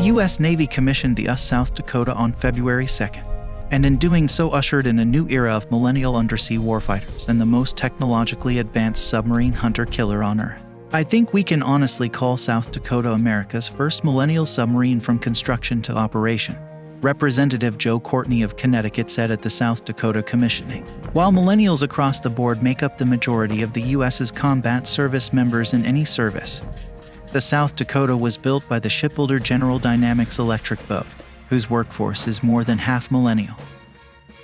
U.S. Navy commissioned the South Dakota on February 2nd, and in doing so ushered in a new era of millennial undersea warfighters and the most technologically advanced submarine hunter-killer on Earth. I think we can honestly call South Dakota America's first millennial submarine from construction to operation, Representative Joe Courtney of Connecticut said at the South Dakota commissioning. While millennials across the board make up the majority of the U.S.'s combat service members in any service, the South Dakota was built by the shipbuilder General Dynamics Electric Boat, whose workforce is more than half millennial.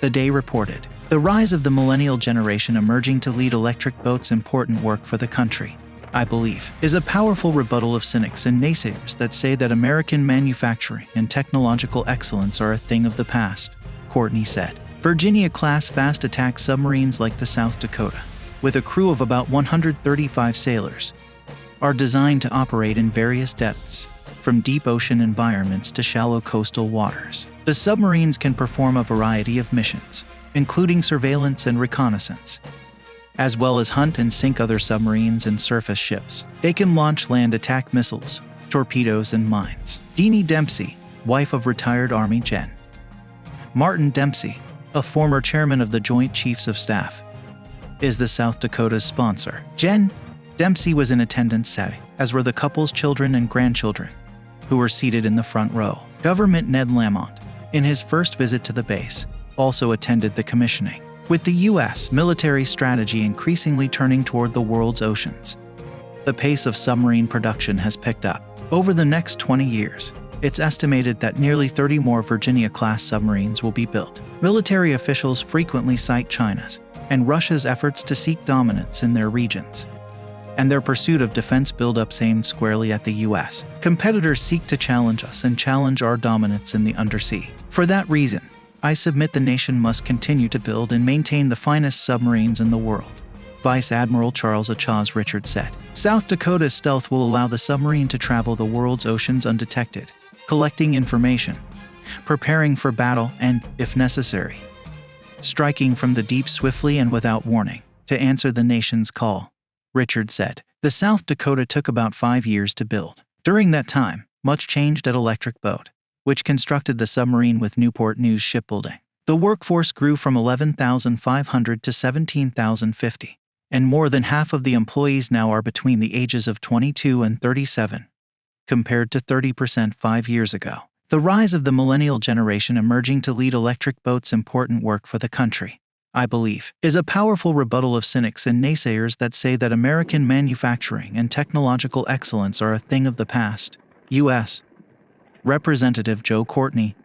The Day reported, "The rise of the millennial generation emerging to lead electric boats' important work for the country, I believe, is a powerful rebuttal of cynics and naysayers that say that American manufacturing and technological excellence are a thing of the past," Courtney said. Virginia-class fast attack submarines like the South Dakota, with a crew of about 135 sailors, are designed to operate in various depths, from deep ocean environments to shallow coastal waters. The submarines can perform a variety of missions, including surveillance and reconnaissance, as well as hunt and sink other submarines and surface ships. They can launch land attack missiles, torpedoes, and mines. Deanie Dempsey, wife of retired Army Gen. Martin Dempsey, a former chairman of the Joint Chiefs of Staff, is the South Dakota's sponsor. Gen. Dempsey was in attendance Saturday, as were the couple's children and grandchildren, who were seated in the front row. Government Ned Lamont, in his first visit to the base, also attended the commissioning. With the U.S. military strategy increasingly turning toward the world's oceans, the pace of submarine production has picked up. Over the next 20 years, it's estimated that nearly 30 more Virginia-class submarines will be built. Military officials frequently cite China's and Russia's efforts to seek dominance in their regions, and their pursuit of defense buildups aimed squarely at the U.S. Competitors seek to challenge us and challenge our dominance in the undersea. For that reason, I submit the nation must continue to build and maintain the finest submarines in the world, Vice Admiral Charles Achaz Richard said. South Dakota's stealth will allow the submarine to travel the world's oceans undetected, collecting information, preparing for battle, and, if necessary, striking from the deep swiftly and without warning, to answer the nation's call, Richard said. The South Dakota took about 5 years to build. During that time, much changed at Electric Boat, which constructed the submarine with Newport News Shipbuilding. The workforce grew from 11,500 to 17,050, and more than half of the employees now are between the ages of 22 and 37, compared to 30% 5 years ago. The rise of the millennial generation emerging to lead electric boats' important work for the country, I believe, is a powerful rebuttal of cynics and naysayers that say that American manufacturing and technological excellence are a thing of the past. U.S. Representative Joe Courtney,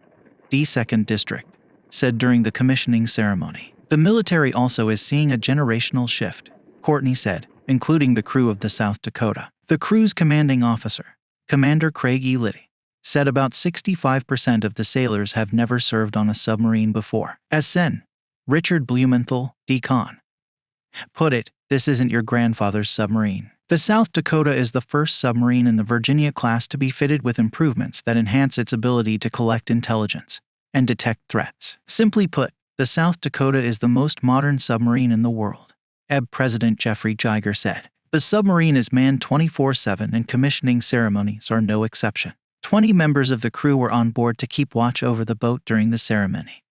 D. 2nd District, said during the commissioning ceremony. The military also is seeing a generational shift, Courtney said, including the crew of the South Dakota. The crew's commanding officer, Commander Craig E. Liddy, said about 65% of the sailors have never served on a submarine before. As Sen. Richard Blumenthal, D-Con, put it, this isn't your grandfather's submarine. The South Dakota is the first submarine in the Virginia class to be fitted with improvements that enhance its ability to collect intelligence and detect threats. Simply put, the South Dakota is the most modern submarine in the world, EB President Jeffrey Geiger said. The submarine is manned 24/7 and commissioning ceremonies are no exception. 20 members of the crew were on board to keep watch over the boat during the ceremony.